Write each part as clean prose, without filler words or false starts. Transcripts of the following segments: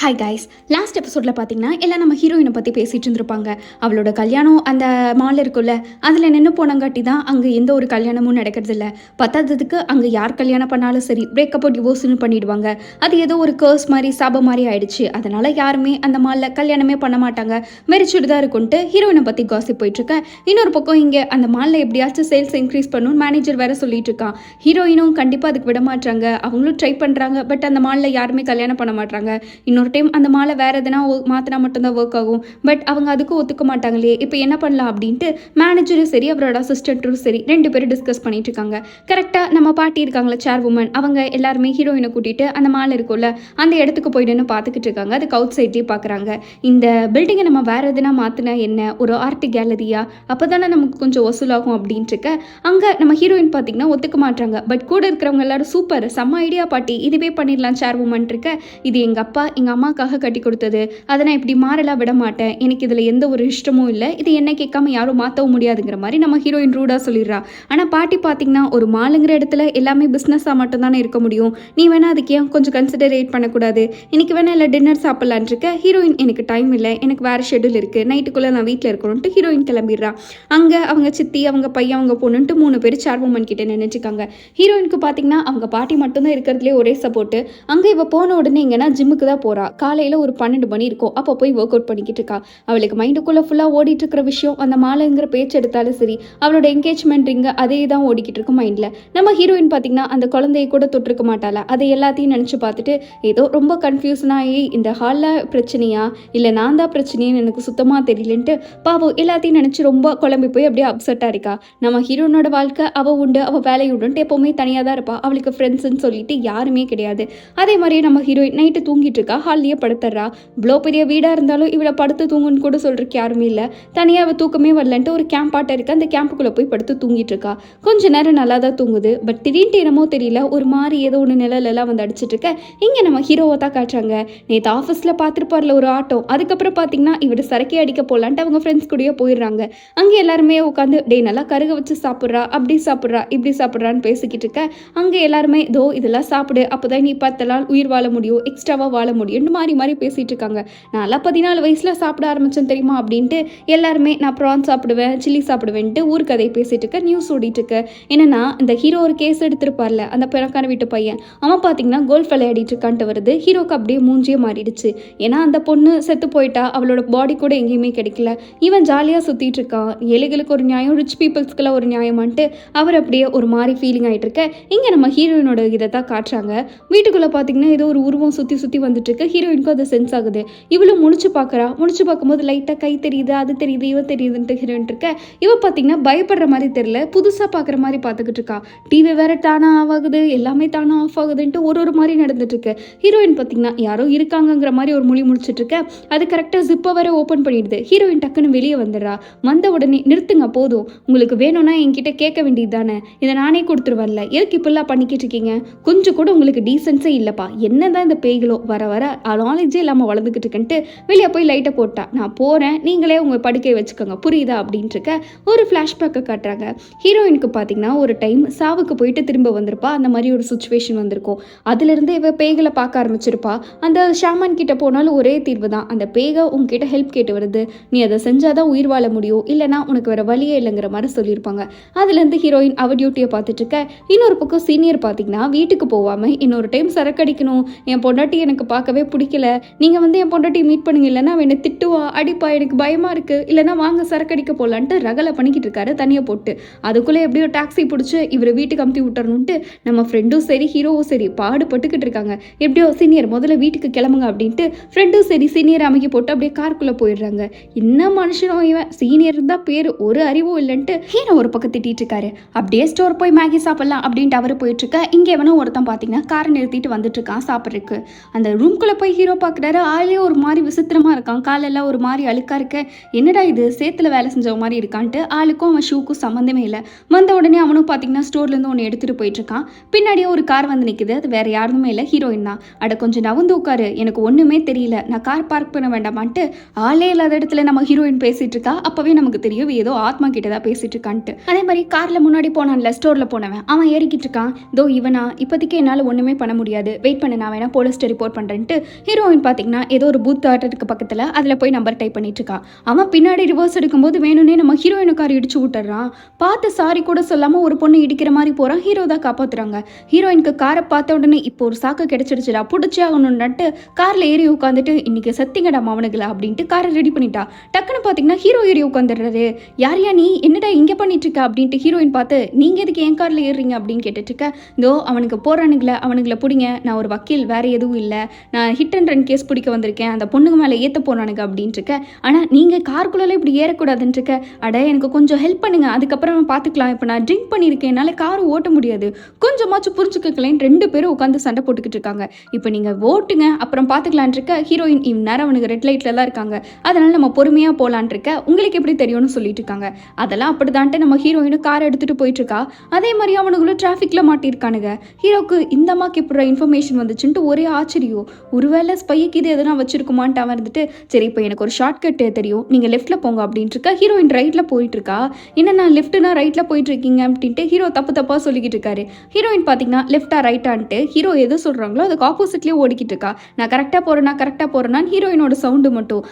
Hi guys, last எபிசோடில் பார்த்தீங்கன்னா எல்லாம் நம்ம ஹீரோயினை பற்றி பேசிகிட்டு இருந்திருப்பாங்க. அவளோட கல்யாணம் அந்த மால் இருக்குல்ல, அதில் நின்று போனங்காட்டி தான் அங்கே எந்த ஒரு கல்யாணமும் நடக்கிறதில்ல. பத்தாததுக்கு அங்கே யார் கல்யாணம் பண்ணாலும் சரி பிரேக்கப்போ டிவோர்ஸ்னு பண்ணிடுவாங்க. அது ஏதோ ஒரு கேர்ஸ் மாதிரி சாபம் மாதிரி ஆயிடுச்சு. அதனால் யாருமே அந்த மாலில் கல்யாணமே பண்ண மாட்டாங்க, மெரிச்சுட்டு தான் இருக்குன்ட்டு ஹீரோயினை பற்றி காசிப் போயிட்டுருக்க. இன்னொரு பக்கம் இங்கே அந்த மாலில் எப்படியாச்சும் சேல்ஸ் இன்க்ரீஸ் பண்ணணும் மேனேஜர் வேறு சொல்லிட்டு இருக்கான். ஹீரோயினும் கண்டிப்பாக அதுக்கு விட மாட்டாங்க, அவங்களும் ட்ரை பண்ணுறாங்க. பட் அந்த மாலில் யாருமே கல்யாணம் பண்ண மாட்டாங்க. இன்னொரு டைம் அந்த மாலை வேறு எதுனா மாற்றினா மட்டும்தான் ஒர்க் ஆகும். பட் அவங்க அதுக்கும் ஒத்துக்க மாட்டாங்களே, இப்போ என்ன பண்ணலாம் அப்படின்ட்டு மேனேஜரும் சரி அவரோட அசிஸ்டண்ட்டும் சரி 2 பேரும் டிஸ்கஸ் பண்ணிட்டு இருக்காங்க. கரெக்டாக நம்ம பாட்டி இருக்காங்களே சேர் உமன், அவங்க எல்லாருமே ஹீரோயினை கூட்டிகிட்டு அந்த மாலை இருக்கும்ல அந்த இடத்துக்கு போயிட்டுன்னு பார்த்துக்கிட்டு இருக்காங்க. அதுக்கு அவுட் சைட்லேயே பார்க்குறாங்க. இந்த பில்டிங்கை நம்ம வேறு எதுனா மாற்றினா என்ன, ஒரு ஆர்ட் கேலரியா, அப்போ தானே நமக்கு கொஞ்சம் வசூலாகும் அப்படின்ட்டு இருக்க. அங்கே நம்ம ஹீரோயின் பார்த்திங்கன்னா ஒத்துக்க மாட்டாங்க. பட் கூட இருக்கிறவங்க எல்லாரும் சூப்பர் செம்ம ஐடியா பாட்டி, இதுவே பண்ணிடலாம் சேர் உமன் இருக்க. இது எங்கள் அப்பா எங்கள் அம்மாக்காக கட்டி கொடுத்தது, அதை நான் இப்படி மாறலாம் விட மாட்டேன், எனக்கு இதில் எந்த ஒரு இஷ்டமும் இல்லை, இது என்ன கேட்காம யாரும் மாற்றவும் முடியாதுங்கிற மாதிரி நம்ம ஹீரோயின் ரூடாக சொல்லிடுறா. ஆனால் பாட்டி பார்த்தீங்கன்னா ஒரு மாலுங்கிற இடத்துல எல்லாமே பிஸ்னஸாக மட்டும்தானே இருக்க முடியும், நீ வேணா அதுக்கு ஏன் கொஞ்சம் கன்சிடரேட் பண்ணக்கூடாது, இன்னைக்கு வேணா இல்லை டின்னர் சாப்பிட்லான் இருக்க. ஹீரோயின் எனக்கு டைம் இல்லை, எனக்கு வேறு ஷெட்யூல் இருக்குது, நைட்டுக்குள்ளே நான் வீட்டில் இருக்கணும்ட்டு ஹீரோயின் கிளம்பிடுறா. அங்கே அவங்க சித்தி அவங்க பையன் அவங்க பொண்ணுன்ட்டு 3 பேர் சேர் உமன் கிட்ட நினைச்சுக்காங்க. ஹீரோயினுக்கு பார்த்தீங்கன்னா அவங்க பாட்டி மட்டும்தான் இருக்கிறதுலே ஒரே சப்போர்ட்டு. அங்கே இவ போன உடனே எங்கன்னா ஜிம்முக்கு தான் போகிறா. காலையில் ஒரு 12 மணி இருக்கும். அப்போ போய் ஒர்க் அவுட் பண்ணிக்கிட்டு இருக்கா. அவளுக்கு மைண்டுக்குள்ளே ஃபுல்லாக ஓடிட்டு இருக்கிற விஷயம் அந்த மாலைங்கிற பேச்சு எடுத்தாலும் சரி, அவளோட என்கேஜ்மெண்ட் ரிங்க அதே தான் ஓடிக்கிட்டு இருக்கும் மைண்டில். நம்ம ஹீரோயின் பார்த்தீங்கன்னா அந்த குழந்தைய கூட தொட்டிருக்க மாட்டாளா, அதை எல்லாத்தையும் நினச்சி பார்த்துட்டு ஏதோ ரொம்ப கன்ஃபியூஷனாகி இந்த ஹாலில் பிரச்சனையா இல்லை நான் தான் பிரச்சனைன்னு எனக்கு சுத்தமாக தெரியலன்ட்டு பாவம் எல்லாத்தையும் நினச்சி ரொம்ப குழம்பி போய் அப்படியே அப்செட்டாக இருக்கா. நம்ம ஹீரோனோட வாழ்க்கை அவள் உண்டு, அவள் வேலை உண்டுன்ட்டு எப்போவுமே தனியாக தான் இருப்பாள். அவளுக்கு ஃப்ரெண்ட்ஸுன்னு சொல்லிட்டு யாருமே கிடையாது. அதே மாதிரியே நம்ம ஹீரோயின் நைட்டு தூங்கிட்டு இருக்கா, ஹால்லேயே படுத்துறா. இவ்வளோ பெரிய வீடாக இருந்தாலும் இவளை படுத்து தூங்குன்னு கூட சொல்கிறதுக்கு யாருமே இல்லை. தனியாக அவள் தூக்கமே வரலன்ட்டு ஒரு கேம்பாட்டம் இருக்குது, அந்த கேம்புக்குள்ளே போய் படுத்து தூங்கிட்டு இருக்கா. கொஞ்ச நேரம் நல்லா தான் தூங்குது. பட் திடீர்னு என்னமோ தெரியல, ஒரு மாதிரி ஏதோ ஒன்று நிழலெல்லாம் வந்து அடிச்சிட்டு இருக்க. இங்கே நம்ம ஹீரோவை தான் காட்டுறாங்க. நேற்று ஆஃபீஸில் பார்த்துருப்பார்ல ஒரு ஆட்டோ, அதுக்கப்புறம் பார்த்தீங்கன்னா இவர் சரக்கே அடிக்க போகலான்ட்டு அவங்க ஃப்ரெண்ட்ஸ் கூடயே போயிடுறாங்க. அங்கே எல்லாருமே உட்காந்து டே நல்லா கருக வச்சு சாப்பிட்றா, அப்படி சாப்பிட்றா இப்படி சாப்பிட்றான்னு பேசிக்கிட்டு இருக்க. அங்கே எல்லாருமே இதோ இதெல்லாம் சாப்பிடு, அப்போ தான் நீ 10 நாள் உயிர் வாழ முடியும், எக்ஸ்ட்ராவாக வாழ முடியும்னு மாறி மாறி பேசிகிட்டு இருக்காங்க. நான்லாம் 14 வயசில் சாப்பிட ஆரம்பித்தேன் தெரியுமா அப்படின்ட்டு எல்லாருமே நான் ப்ரான் சாப்பிடுவேன் சில்லி சாப்பிடுவேன்ட்டு ஊர் கதையை பேசிகிட்டு இருக்க. நியூஸ் ஓடிட்டு இருக்கு. என்னன்னா இந்த ஹீரோ ஒரு கேஸ் எடுத்திருப்பார்ல அந்த பணக்கார வீட்டு பையன், அவன் பார்த்தீங்கன்னா கோல்ஃப் விளையாடிட்டு இருக்கான்ட்டு வருது. ஹீரோக்கு அப்படியே மூஞ்சியே மாறிடுச்சு. ஏன்னா அந்த பொண்ணு செத்து போயிட்டா, அவளோட பாடி கூட எங்கேயுமே கிடைக்கல. இவன் ஜாலியாக சுற்றிட்டு இருக்கான். ஏழைகளுக்கு ஒரு நியாயம், ரிச் பீப்புள்ஸ்க்கெல்லாம் ஒரு நியாயமான்ட்டு அவர் அப்படியே ஒரு மாதிரி ஃபீலிங் ஆகிட்டு இருக்க. இங்கே நம்ம ஹீரோயினோட இதை தான் காட்டுறாங்க. வீட்டுக்குள்ளே பார்த்தீங்கன்னா ஏதோ ஒரு உருவம் சுற்றி சுற்றி வந்துட்டு இருக்கு. ஹீரோயினுக்கும் அது சென்ஸ் ஆகுது. இவளும் முடிச்சு பார்க்குறா. முடிச்சு பார்க்கும்போது லைட்டாக கை தெரியுது, அது தெரியுது, இவ தெரியுதுன்ட்டு ஹீரோயின் இருக்க. இவ பார்த்தீங்கன்னா பயப்படுற மாதிரி தெரியல, புதுசாக பார்க்குற மாதிரி பார்த்துக்கிட்டு இருக்கா. டிவி வேற தானாக ஆஃப் ஆகுது, எல்லாமே தானாக ஆஃப் ஆகுதுன்ட்டு ஒரு மாதிரி நடந்துட்டு இருக்கு. ஹீரோயின் பார்த்தீங்கன்னா யாரோ இருக்காங்கங்கிற மாதிரி ஒரு மொழி முடிச்சுட்டு இருக்க. அது கரெக்டாக ஜிப்பை வேற ஓப்பன் பண்ணிடுது. ஹீரோயின் டக்குன்னு வெளியே வந்துடுறா. வந்த உடனே நிறுத்துங்க போதும், உங்களுக்கு வேணும்னா என்கிட்ட கேட்க வேண்டியது தானே, இதை நானே கொடுத்துருவன்ல, எதுக்கு இப்பெல்லாம் பண்ணிக்கிட்டு இருக்கீங்க, கொஞ்சம் கூட உங்களுக்கு டீசென்ஸே இல்லைப்பா, என்னதான் இந்த பேய்களோ வர வர நாலேஜே இல்லாமல் வளர்ந்துக்கிட்டு இருக்குன்ட்டு வெளியே போய் லைட்டை போட்டா. நான் போகிறேன், நீங்களே உங்கள் படுக்கையை வச்சுக்கோங்க புரியுதா அப்படின்ட்டு இருக்க. ஒரு ஃப்ளாஷ்பேக்கை காட்டுறாங்க. ஹீரோயினுக்கு பார்த்தீங்கன்னா ஒரு டைம் சாவுக்கு போயிட்டு திரும்ப வந்திருப்பா. அந்த மாதிரி ஒரு சுச்சுவேஷன் வந்திருக்கும். அதுலேருந்து இவ பேய்களை பார்க்க ஆரம்பிச்சிருப்பா. அந்த ஷாமான் கிட்ட போனாலும் ஒரே தீர்வு தான், அந்த பேய்க உங்ககிட்ட ஹெல்ப் கேட்டு வருது, நீ அதை செஞ்சாதான் உயிர் வாழ முடியும், இல்லைனா உனக்கு வேற வழியே இல்லைங்கிற மாதிரி சொல்லியிருப்பாங்க. அதுலேருந்து ஹீரோயின் அவ டியூட்டியை பார்த்துட்டு இருக்க. இன்னொரு பக்கம் சீனியர் பார்த்தீங்கன்னா வீட்டுக்கு போகாமல் இன்னொரு டைம் சரக்கடிக்கணும், என் பொண்டாட்டி எனக்கு பார்க்கவே பிடிக்கல, நீங்கள் வந்து என் பொண்டாட்டியை மீட் பண்ணுங்க, இல்லைனா என்னை திட்டுவா அடிப்பா, எனக்கு பயமாக இருக்குது, இல்லைனா வாங்க சரக்கடிக்க போகலான்ட்டு ரகலை பண்ணிக்கிட்டு இருக்காரு தனியாக போட்டு. அதுக்குள்ளே எப்படியோ டாக்ஸி பிடிச்சி இவர் வீட்டுக்கு அமுத்தி விட்டுறணுன்ட்டு நம்ம ஃப்ரெண்டும் சரி ஹீரோவும் சரி பாடுபட்டுக்கிட்டு இருக்காங்க. எப்படியோ சீனியர் முதல்ல வீட்டுக்கு கிளம்புங்க அப்படின்ட்டு ஃப்ரெண்டும் சரி சீனியர் அமைக்கி போட்டு அப்படியே காருக்குள்ளே போயிடுறாங்க. என்ன மனுஷனோ இவன், சீனியர் தான் பேர், ஒரு அறிவும் இல்லைன்ட்டு ஹீரோ ஒரு பக்கம் திட்டிட்டு இருக்காரு. அப்படியே ஸ்டோர் போய் மேகி சாப்பிடலாம் அப்படின்ட்டு அவர் போயிட்டு இருக்க. இங்கே எவனோ ஒருத்தன் பார்த்தீங்கன்னா காரை நிறுத்திட்டு வந்துட்டு இருக்கான் சாப்பிட்றதுக்கு. அந்த ரூம்குள்ளே போய் ஹீரோ பார்க்குறாரு. ஆளே ஒரு மாதிரி விசித்திரமாக இருக்கான், காலெல்லாம் ஒரு மாதிரி அழுக்கா இருக்க. என்னடா இது சேத்துல வேலை செஞ்ச மாதிரி இருக்கான்ட்டு ஆளுக்கும் அவன் ஷூக்கும் சம்மந்தமே இல்லை. வந்த உடனே அவனும் பார்த்தீங்கன்னா ஸ்டோர்லேருந்து ஒன்று எடுத்துகிட்டு போயிட்டு இருக்கான். பின்னாடியே ஒரு கார் வந்து நிற்குது. அது வேற யாருமே இல்லை, ஹீரோயின் தான். அட கொஞ்சம் நவந்து உட்காரு, எனக்கு ஒன்றுமே தெரியல, நான் கார் பார்க் பண்ண வேண்டாமான்ட்டு ஆளே இல்லாத இடத்துல நம்ம ஹீரோயின் பேசிட்டு இருக்கா. அப்பவே நமக்கு தெரியும் ஏதோ ஆத்மா கிட்ட தான் பேசிட்டு இருக்கான்ட்டு. அதே மாதிரி கார்ல முன்னாடி போனான்ல ஸ்டோர்ல போனவன், அவன் ஏறிக்கிட்டு இருக்கான். தோ இவனா, இப்போதைக்கு என்னால் ஒன்றுமே பண்ண முடியாது, வெயிட் பண்ண, நான் வேணா போலீஸ்ட்டு ரிப்போர்ட் பண்ணுறேன்ட்டு ஹீரோயின் பார்த்தீங்கன்னா ஏதோ ஒரு பூத் ஆட்டத்துக்கு பக்கத்தில் அதில் போய் நம்பர் டைப் பண்ணிட்டு இருக்கா. அவன் பின்னாடி ரிவர்ஸ் எடுக்கும்போது வேணும்னே நம்ம ஹீரோயினு கார் இடிச்சு விட்டுறான். பார்த்து சாரி கூட சொல்லாமல் ஒரு பொண்ணு இடிக்கிற மாதிரி போகிறான். ஹீரோ தான் காப்பாற்றுறாங்க. ஹீரோயினுக்கு காரை பார்த்த உடனே இப்போ ஒரு சாக்கு கிடைச்சிடுச்சுடா, பிடிச்சி ஆகணும்னுட்டு காரில் ஏறி உட்காந்துட்டு இன்னைக்கு சத்திங்கடா அவனுங்களா அப்படின்ட்டு காரை ரெடி பண்ணிட்டா. டக்குன்னு பார்த்தீங்கன்னா ஹீரோ ஏறி உட்காந்துடுறாரு. யாரையா நீ, என்னடா இங்கே பண்ணிட்டு இருக்க அப்படின்ட்டு ஹீரோயின் பார்த்து நீங்கள் எதுக்கு என் காரில் ஏறுறீங்க அப்படின்னு கேட்டுட்டு இருக்க. இதோ அவனுக்கு போகிறானுங்களே, அவனுங்களை பிடிங்க, நான் ஒரு வக்கீல், வேறு எதுவும் இல்லை, நான் ஹிட் அண்ட் ரன் கேஸ் பிடிக்க வந்திருக்கேன், அந்த பொண்ணுங்க மேலே ஏற்ற போனானுங்க அப்படின்ட்டு இருக்க. ஆனால் நீங்கள் காருக்குள்ளே இப்படி ஏறக்கூடாதுன்னு இருக்க. அட எனக்கு கொஞ்சம் ஹெல்ப் பண்ணுங்க, அதுக்கப்புறம் பார்த்துக்கலாம், இப்போ நான் ட்ரிங்க் பண்ணியிருக்கேன், என்னால் கார் ஓட்ட முடியாது, கொஞ்சமாச்சும் புரிஞ்சுக்கலேன்னு 2 பேரும் உட்காந்து சண்டை போட்டுக்கிட்டு இருக்காங்க. இப்போ நீங்கள் ஓட்டுங்க, அப்புறம் பார்த்துக்கலான் இருக்க. ஹீரோயின் இந்நேரம் அவனுக்கு ரெட் லைட்டில் தான் இருக்காங்க, அதனால் நம்ம பொறுமையாக போகலான் இருக்க, உங்களுக்கு எப்படி தெரியும்னு சொல்லிட்டு இருக்காங்க. அதெல்லாம் அப்படிதான்ட்டு நம்ம ஹீரோயினும் காரை எடுத்துகிட்டு போயிட்டு இருக்கா. அதே மாதிரி அவனுங்களும் டிராஃபிக்கில் மாட்டியிருக்கானுங்க. ஹீரோக்கு இந்த அம்மாக்கு எப்படி இன்ஃபர்மேஷன் வந்துச்சுன்ட்டு ஒரே ஆச்சரியம். ஒருவேளை ஸ்பைக்கு இது எதனா வச்சிருக்குமான்ட்டு அவன் இருந்துட்டு, சரி இப்போ எனக்கு ஒரு ஷார்ட் கட் தெரியும், நீங்கள் லெஃப்ட்டில் போங்க அப்படின்ட்டு இருக்கா. ஹீரோயின் ரைட்டில் போயிட்டு இருக்கா. என்னன்னா லெஃப்ட்னா ரைட்டில் போயிட்டு இருக்கீங்க அப்படின்ட்டு ஹீரோ தப்பாக சொல்லிக்கிட்டு இருக்காரு. ஹீரோயின் பார்த்தீங்கன்னா லெஃப்டா ரைட்டான்ட்டு ஹீரோ எது சொல்கிறாங்களோ அதுக்கு ஆப்போசிட்லேயே ஓடிக்கிட்டு இருக்கா. நான் கரெக்டாக போகிறேன்னா ஹீரோயினோட சவுண்டு மட்டும்.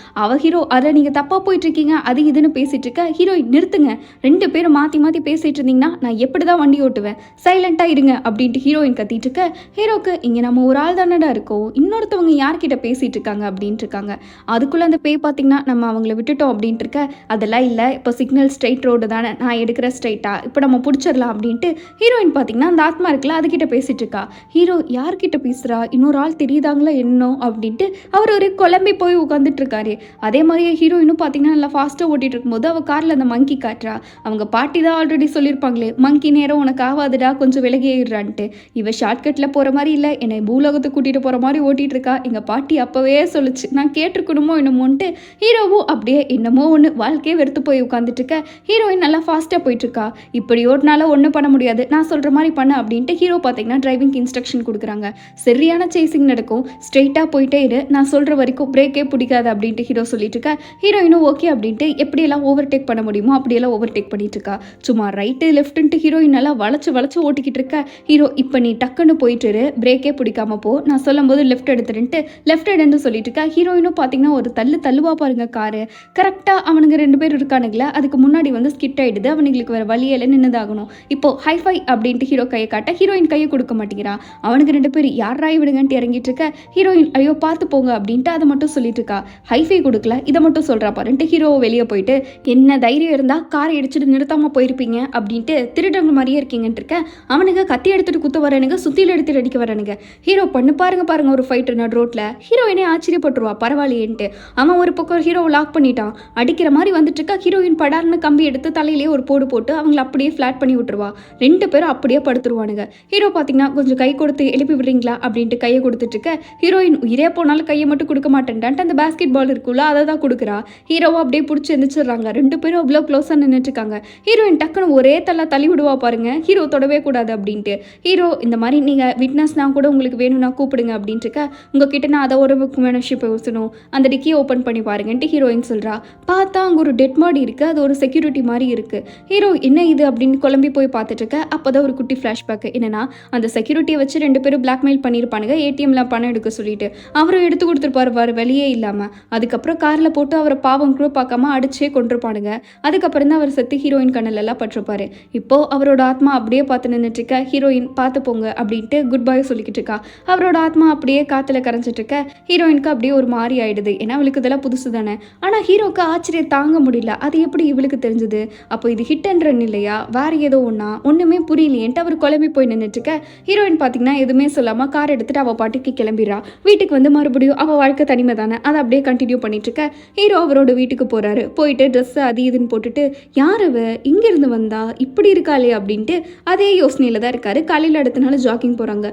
ஹீரோ அதை நீங்கள் தப்பாக போயிட்டு இருக்கீங்க அது இதுன்னு பேசிட்டு இருக்க. ஹீரோயின் நிறுத்துங்க, 2 பேரும் மாற்றி பேசிட்டு இருந்தீங்கன்னா நான் எப்படி தான் வண்டி ஓட்டுவேன், சைலண்டாக இருங்க அப்படின்ட்டு ஹீரோயின் கத்திட்டு இருக்க. ஹீரோக்கு இங்கே நம்ம ஒரு ஆள் தானடா இருக்கோம், இன்னொருத்தவங்க யார்கிட்ட பேசிட்டு இருக்காங்க அப்படின்ட்டு இருக்காங்க. அதுக்குள்ளே அந்த பேய் பார்த்தீங்கன்னா நம்ம அவங்கள விட்டுட்டோம் அப்படின்ட்டு இருக்க. அதெல்லாம் இல்லை, இப்போ சிக்னல் ஸ்ட்ரைட் ரோடு தானே, நான் எடுக்கிற ஸ்ட்ரைட்டா, இப்போ நம்ம பிடிச்சிடலாம் அப்படின்ட்டு ஹீரோயின் பார்த்தீங்கன்னா அந்த ஆத்மா இருக்குல்ல அதுக்கிட்ட பேசிட்டு இருக்கா. ஹீரோ யார்கிட்ட பேசுகிறா, இன்னொரு ஆள் தெரியுதாங்களா என்ன அப்படின்ட்டு அவர் ஒரு குழம்பி போய் உட்காந்துட்டு இருக்காரு. அதே மாதிரியே ஹீரோயினும் பார்த்தீங்கன்னா நல்லா ஃபாஸ்ட்டாக ஓட்டிகிட்டு இருக்கும்போது அவள் காரில் அந்த மங்கி காட்டுறா. அவங்க பாட்டி தான் ஆல்ரெடி சொல்லியிருப்பாங்களே, மங்கி நேரம் உனக்கு ஆகாதுடா, கொஞ்சம் விலகிடுறான்ட்டு. இவள் ஷார்ட்கட்டில் போகிற மாதிரி இல்லை, என்னை பூலோகத்தை கூட்டிகிட்டு போகிற மாதிரி ஓட்டிகிட்டு இருக்கா. எங்கள் பாட்டி அப்போவே சொல்லிச்சு, நான் கேட்டிருக்கணுமோ என்னமோன்ட்டு ஹீரோவும் அப்படியே என்னமோ ஒன்று வாழ்க்கையே வெறுத்து போய் உட்காந்துட்டு இருக்க. ஹீரோயின் நல்லா ஃபாஸ்ட்டாக போயிட்டுருக்கா. இப்படி ஓட்டினால ஒன்றும் பண்ண முடியாது, நான் சொல்கிற மாதிரி பண்ண அப்படின்ட்டு ஹீரோ பார்த்தீங்கன்னா டிரைவிங்க்கு இன்ஸ்ட்ரக்ஷன் கொடுக்குறாங்க. சரியான சேசிங் நடக்கும், ஸ்ட்ரெயிட்டாக போயிட்டே இரு, நான் சொல்கிற வரைக்கும் பிரேக்கே பிடிக்காது அப்படின்ட்டு ஹீரோ சொல்லிட்டு இருக்கா. ஹீரோயினும் ஓகே அப்படின்ட்டு எப்படியெல்லாம் ஓவர்டேக் பண்ண முடியுமோ அப்படியெல்லாம் ஓவர்டேக் பண்ணிட்டு இருக்கா. சும்மா ரைட்டு லெஃப்ட்டுன்ட்டு ஹீரோயின் நல்லா வளைச்சு ஓட்டிக்கிட்டு இருக்கா. ஹீரோ இப்போ நீ டக்குன்னு போயிட்டு இரு, பிரேக்கே பிடிக்காம போ, நான் சொல்லும் போது லெஃப்ட் எடுத்துட்டு லெஃப்ட் எடுன்னு சொல்லிட்டு இருக்கா. ஹீரோயினும் பார்த்தீங்கன்னா ஒரு தள்ளுவா பாருங்க காரு. கரெக்டாக அவனுங்க 2 பேர் இருக்கானுங்களா, அதுக்கு முன்னாடி வந்து ஸ்கிட் ஆகிடுது. அவனுங்களுக்கு வேறு வழியில நின்றுதாகணும். இப்போ ஹைஃபை அப்படின்ட்டு ஹீரோ கையை காட்ட ஹீரோயின் கையை கொடுக்க மாட்டேங்கிறா. அவனுக்கு 2 பேர் யாராய் விடுங்கன்ட்டு இறங்கிட்டு இருக்க. ஹீரோயின் ஐயோ பார்த்து போங்க அப்படின்ட்டு அதை மட்டும் சொல்லிட்டு இருக்கா. ஹைஃபை கொடுக்கல, இதை மட்டும் சொல்கிறா பாருன்ட்டு ஹீரோ வெளியே போயிட்டு, என்ன தைரியம் இருந்தால் காரை இடிச்சிட்டு நிறுத்தாமல் போயிருப்பீங்க அப்படின்ட்டு திருடங்க மாதிரியே இருக்கீங்கன்ட்டு இருக்க. அவனுங்க கத்தி எடுத்துட்டு குத்த வரானுங்க, சுத்தியில் எடுத்துட்டு அடிக்க வரானுங்க. ஹீரோ பாருங்க ஒரு ஃபைட்டு நடு ரோட்டில். ஹீரோயினே ஆச்சரியப்பட்டுருவா பரவாயில்லையேன்ட்டு. அவன் ஒரு பக்கம் ஹீரோவை லாக் பண்ணிட்டான், அடிக்கிற மாதிரி வந்துட்டு இருக்கா. ஹீரோயின் படார்னு கம்பி எடுத்து தலையிலேயே ஒரு போட்டு அவங்கள அப்படியே ஃப்ளாட் பண்ணி விட்டுருவா. 2 பேரும் அப்படியே படுத்துருவானுங்க. ஹீரோ பார்த்தீங்கன்னா கொஞ்சம் கை கொடுத்து எழுப்பி விடுறீங்களா அப்படின்ட்டு கையை கொடுத்துட்டு இருக்க. ஹீரோயின் உயிரே போனாலும் கையை மட்டும் கொடுக்க மாட்டேன்டான்ட்டு அந்த பேஸ்கெட் பால் இருக்குல்ல அதை தான் கொடுக்குறா. ஹீரோவை அப்படியே பிடிச்சி எந்திரிச்சிடுறாங்க. 2 பேரும் அவ்வளோ க்ளோஸாக நின்றுட்டு இருக்காங்க. ஹீரோயின் டக்குன்னு ஒரே தள்ளி விடுவா பாருங்க, ஹீரோ தொடவே கூடாது அப்படின்ட்டு. ஹீரோ இந்த மாதிரி நீங்கள் விட்னஸ்னா கூட உங்களுக்கு வேணும்னா கூப்பிடுங்க அப்படின்ட்டு இருக்க. உங்ககிட்ட நான் அதை ஒரு மெம்பர்ஷிப் பேசணும், அந்த டிக்கியை ஓப்பன் பண்ணி பாருங்கன்ட்டு ஹீரோயின் சொல்கிறா. பார்த்தா அங்கே ஒரு டெட் பாடி இருக்குது, அது ஒரு செக்யூரிட்டி மாதிரி இருக்குது. ஹீரோ என்ன இது அப்படின்னு குழம்பி போய் பார்த்துட்டு இருக்க. அப்போ தான் ஒரு குட்டி ஃப்ளாஷ்பேக். என்னன்னா அந்த செக்யூரிட்டியை வச்சு 2 பேரும் பிளாக்மெயில் பண்ணியிருப்பானுங்க, ஏடிஎம்ல பணம் எடுக்க சொல்லிட்டு. அவரும் எடுத்து கொடுத்துருப்பாரு வேறு வெளியே இல்லாமல். அதுக்கப்புறம் காரில் போட்டு அவரை பாவம் கூட பார்க்காம அடிச்சே கொண்டிருப்பானுங்க. அதுக்கப்புறம் தான் அவர் செத்து ஹீரோயின் கண்ணிலெல்லாம் பட்டிருப்பாரு. இப்போது அவரோட ஆத்மா அப்படியே பார்த்து நின்றுட்டு இருக்க. ஹீரோயின் பார்த்து போங்க அப்படின்ட்டு குட் பாய் சொல்லிக்கிட்டு இருக்கா. அவரோட ஆத்மா அப்படியே காற்றுல கரைஞ்சிட்டு இருக்க. ஹீரோயினுக்கு அப்படியே ஒரு மாதிரி ஆயிடுது, ஏன்னா அவளுக்கு இதெல்லாம் புதுசு தானே. ஆனால் ஹீரோக்கு ஆச்சரியம் தாங்க முடியல, அது எப்படி இவளுக்கு தெரிஞ்சது, அப்போ இது ஹிட் அண்ட் ரன் இல்லையா, வேறு ஏதோ ஒன்றுமே புரியலையேன்ட்டு அவர் குழம்பி போய் நின்றுட்டு இருக்க. ஹீரோயின் பார்த்தீங்கன்னா எதுவுமே சொல்லாமல் கார் எடுத்துகிட்டு அவள் பாட்டுக்கு கிளம்பிடுறா. வீட்டுக்கு வந்து மறுபடியும் அவள் வாழ்க்கை தனிமை தானே, அதை அப்படியே கண்டினியூ பண்ணிட்டு இருக்க. ஹீரோ அவரோட வீட்டுக்கு போகிறாரு. போயிட்டு ட்ரெஸ்ஸு அது இதுன்னு போட்டுட்டு, யார் அவ இங்கேருந்து வந்தா இப்படி இருக்காளே அப்படின்ட்டு அதே யோசனையில் தான் இருக்காரு. காலையில் அடுத்த நாள் ஜாக்கிங் போகிறாங்க.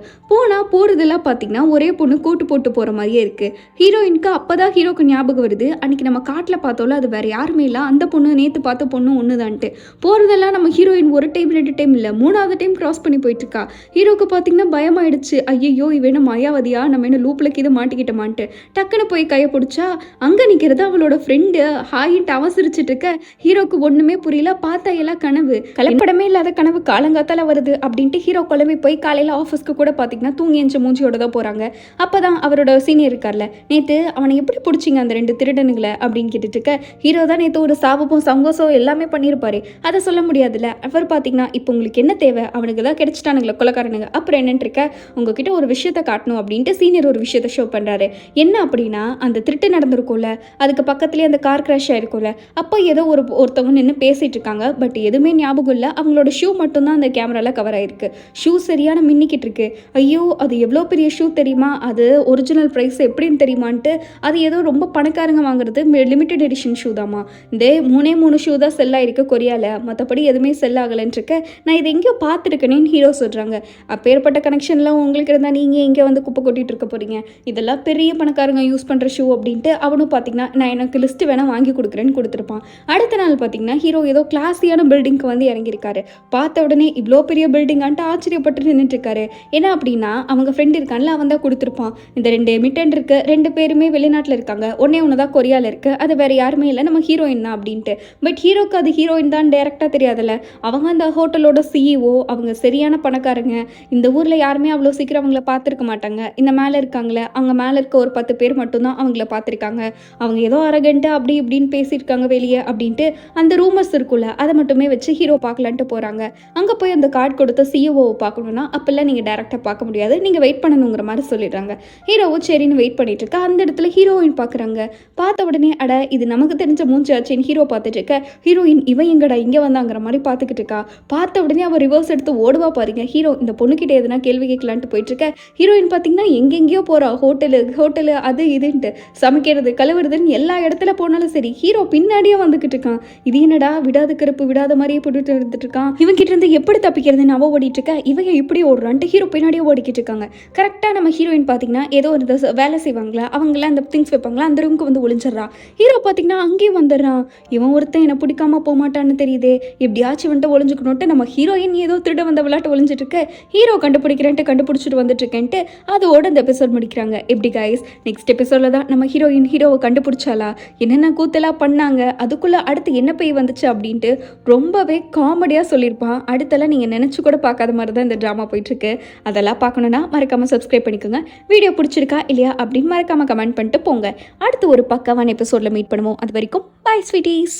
போகிறதெல்லாம் பார்த்தீங்கன்னா ஒரே பொண்ணு கோட்டு போட்டு போகிற மாதிரியே இருக்குது. ஹீரோயினுக்கு அப்போ தான் ஹீரோக்கு ஞாபகம் வருது, அன்றைக்கி நம்ம காட்டில் பார்த்தோம்ல அது வேறு யாருமே இல்லை, அந்த பொண்ணு நேற்று பார்த்த பொண்ணு ஒன்று தான்ட்டு. போகிறதெல்லாம் நம்ம ஹீரோயின் ஒரு டைம் 2 டைம் இல்லை 3வது டைம் கிராஸ் பண்ணி போயிட்டுருக்கா. ஹீரோக்கு பார்த்தீங்கன்னா பயமாயிடுச்சு, ஐயோ இவன மாயாவதியா, நம்ம என்ன லூப்பில் கீது மாட்டிக்கிட்டோமான்ட்டு. டக்குன்னு போய் கையை பிடிச்சா அங்கே நிற்கிறது அவளோட ஃப்ரெண்டு. ஹாயின்ட்டு அவன் சிரிச்சிட்டு இருக்க. ஹீரோக்கு ஒன்றுமே புரியல, பார்த்தா எல்லாம் கனவு, கலப்படமே இல்லாத கனவு காலங்காத்தால வருது அப்படின்ட்டு ஹீரோ குழம்பி போய் காலையில் ஆஃபீஸ்க்கு கூட பார்த்தீங்கன்னா தூங்கி எஞ்ச மூஞ்சியோட தான் போகிறாங்க. அப்போ தான் அவரோட சீனியர் இருக்கார்ல, நேற்று அவனை எப்படி பிடிச்சிங்க அந்த 2 திருடனுங்களை அப்படின்னு கேட்டுட்டு இருக்க, ஹீரோ தான் நேற்று ஒரு சாபமும் சங்கோசம் எல்லாமே பண்ணியிருப்பாரு, அதை சொல்ல முடியாதுல்ல. அவர் பார்த்தீங்கன்னா இப்போ உங்களுக்கு என்ன தேவை, அவனுக்கு தான் கிடைச்சிட்டானுங்களா கொலைக்காரனுங்க, அப்புறம் என்னன்னு இருக்க, உங்ககிட்ட ஒரு விஷயத்தை காட்டணும் அப்படின்ட்டு சீனியர் ஒரு விஷயத்தை ஷோ பண்ணுறாரு. என்ன அப்படின்னா, அந்த திருட்டு நடந்திருக்கும்ல, அதுக்கு பக்கத்துலேயே அந்த கார் கிராஷ் ஆயிருக்கும்ல, அப்போ ஏதோ ஒருத்தவங்க நின்று பேசிகிட்டு இருக்காங்க. பட் எதுவுமே ஞாபகம் இல்லை. அவங்களோட ஷூ மட்டும்தான் அந்த கேமராவில் கவர் ஆயிருக்கு. ஷூ சரியான மின்னிக்கிட்டு இருக்கு. ஐயோ அது எவ்வளோ பெரிய ஷூ தெரியுமா, அது ஒரிஜினல் ப்ரைஸ் எப்படின்னு தெரியுமான்ட்டு, அது ஏதோ ரொம்ப பணக்காரங்க வாங்குறது லிமிடெட் எடிஷன் ஷூ தாம்மா. இந்த 3 ஷூ தான் செல் ஆயிருக்கு கொரியாவில், மற்றபடி எதுவுமே செல் ஆகலைன்னு இருக்கு. நான் இதை எங்கேயோ பார்த்துருக்கேனேன்னு ஹீரோ சொல்கிறாங்க. அப்பேற்பட்ட கனெக்ஷன்லாம் உங்களுக்கு இருந்தால் நீங்கள் எங்கே வந்து குப்பை கொட்டிகிட்டு இருக்க போகிறீங்க, இதெல்லாம் பெரிய பணக்காரங்க யூஸ் பண்ணுற ஷூ அப்படின்ட்டு அவனும் பார்த்தீங்கன்னா நான் எனக்கு லிஸ்ட்டு வேணால் வாங்கி கொடுக்குறேன்னு கொடுத்துருப்பான். அடுத்த நாள் பார்த்தீங்கன்னா ஹீரோ ஏதோ கிளாஸியான பில்டிங்க்கு வந்து இறங்கியிருக்காரு. பார்த்த உடனே இவ்வளோ பெரிய பில்டிங்கான்ட்டு ஆச்சரியப்பட்டு நின்றுட்டு இருக்காரு. ஏன்னா அப்படின்னா அவங்க ஃப்ரெண்ட் இருக்கான்ல, அவன் தான் கொடுத்துருப்பான். இந்த 2 எமிட்டன்ட் இருக்கு, 2 பேருமே வெளிநாட்டில் இருக்காங்க, ஒன்று தான் கொரியாவில் இருக்குது, அது வேறு யாருமே இல்லை, நம்ம ஹீரோயின் தான் அப்படின்ட்டு. பட் ஹீரோக்கு அது ஹீரோயின் தான் டேரெக்டாக தெரியாதுல்ல. அவங்க அந்த ஹோட்டலோட சிஇஓ, அவங்க சரியான பணக்காரங்க. இந்த ஊரில் யாருமே அவ்வளோ சீக்கிரம் அவங்கள பார்த்துருக்க மாட்டாங்க. இந்த மேலே இருக்காங்களே, அவங்க மேலே இருக்க ஒரு 10 பேர் மட்டும்தான் அவங்கள பார்த்துருக்காங்க. அவங்க ஏதோ அரகண்ட்டு அப்படி இப்படின்னு பேசியிருக்காங்க வெளியே அப்படின்ட்டு அந்த ரூமர்ஸ் இருக்குல்ல, அதை மட்டுமே வச்சு ஹீரோ பார்க்கலான்ட்டு போகிறாங்க. அங்கே போய் அந்த கார்டு கொடுத்த சிஇஓவை பார்க்கணுன்னா அப்போல்லாம் நீங்கள் டேரெக்டாக பார்க்க முடியாது, நீங்கள் வெயிட் பண்ணணுங்கிற மாதிரி சொல்லிடுறாங்க. ஹீரோவும் சரின்னு வெயிட் பண்ணிட்டு இருக்க, அந்த இடத்துல ஹீரோயின் பார்க்குறாங்க. பார்த்த உடனே அட இது நமக்கு தெரிஞ்ச மூஞ்சாச்சின்னு ஹீரோ பார்த்துட்டு இருக்க, ஹீரோயின் இவன் எங்கடா இங்கே வந்தாங்கிற மாதிரி பார்த்துக்கிட்டு இருக்கா. பார்த்த உடனே அவள் ரிவர்ஸ் எடுத்து ஓடுவா பாருங்க. ஹீரோ இந்த பொண்ணுக்கிட்ட எதுனா கேள்வி கேட்கலான்ட்டு போயிட்டு இருக்க, ஹீரோயின் பார்த்தீங்கன்னா எங்கெங்கேயோ போகிறா, ஹோட்டலு அது இதுன்ட்டு, சமைக்கிறது கழுவுறதுன்னு எல்லா இடத்துல போனாலும் சரி ஹீரோ பின்னாடியே வந்துக்கிட்டு இருக்கான். இது என்னடா விடாத கருப்பு விடாத மாதிரியே போட்டுட்டு இருந்துட்டு இருக்கான், இவங்கிட்ட இருந்து எப்படி தப்பிக்கிறதுன்னு அவ ஓடிட்டு இருக்கா, இவங்க இப்படி ஓடுறான்ட்டு ஹீரோ பின்னாடியே ஓடிக்கிட்டு இருக்காங்க. கரெக்டாக நம்ம ஹீரோயின் பார்த்தீங்கன்னா ஏதோ ஒரு வேலை செய்வாங்களா, அவங்களாம் அந்த திங்ஸ் வைப்பாங்களா, அந்த ரூமுக்கு வந்து ஒளிஞ்சிடறா. ஹீரோ பார்த்தீங்கன்னா அங்கேயும் வந்துடுறான். இவன் ஒருத்தன் என்னை பிடிக்காம போக மாட்டான்னு தெரியுது, எப்படியாச்சும் வந்துட்டு ஒளிஞ்சுக்கணுன்ட்டு நம்ம ஹீரோயின் ஏதோ திருட வந்த விளையாட்டு ஒளிஞ்சிட்டு இருக்க, ஹீரோ கண்டுபிடிக்கிறேன்ட்டு கண்டுபிடிச்சிட்டு வந்துட்டு இருக்கேன்ட்டு அதோட இந்த எபிசோட் முடிக்கிறாங்க. எப்படி கைஸ், நெக்ஸ்ட் எபிசோடில் தான் நம்ம ஹீரோவை கண்டுபிடிச்சாலா, என்னென்ன கூத்தெல்லாம் பண்ணாங்க, அதுக்குள்ளே அடுத்து என்ன பேய் வந்துச்சு அப்படின்ட்டு ரொம்பவே காமெடியாக சொல்லியிருப்பான். அடுத்தெல்லாம் நீங்கள் நினச்சி கூட பார்க்காத மாதிரி தான் இந்த ட்ராமா போயிட்டுருக்கு. அதெல்லாம் பார்க்கணுன்னா மறக்காமல் சப்ஸ்கிரைப் பண்ணிக்கோங்க. வீடியோ பிடிச்சிருக்கா இல்லையா அப்படின்னு மறக்காமல் கமெண்ட் பண்ணிட்டு போங்க. அடுத்து ஒரு பக்காவான எபிசோடில் மீட் பண்ணுவோம். அது வரைக்கும் பாய் ஸ்வீட்டீஸ்.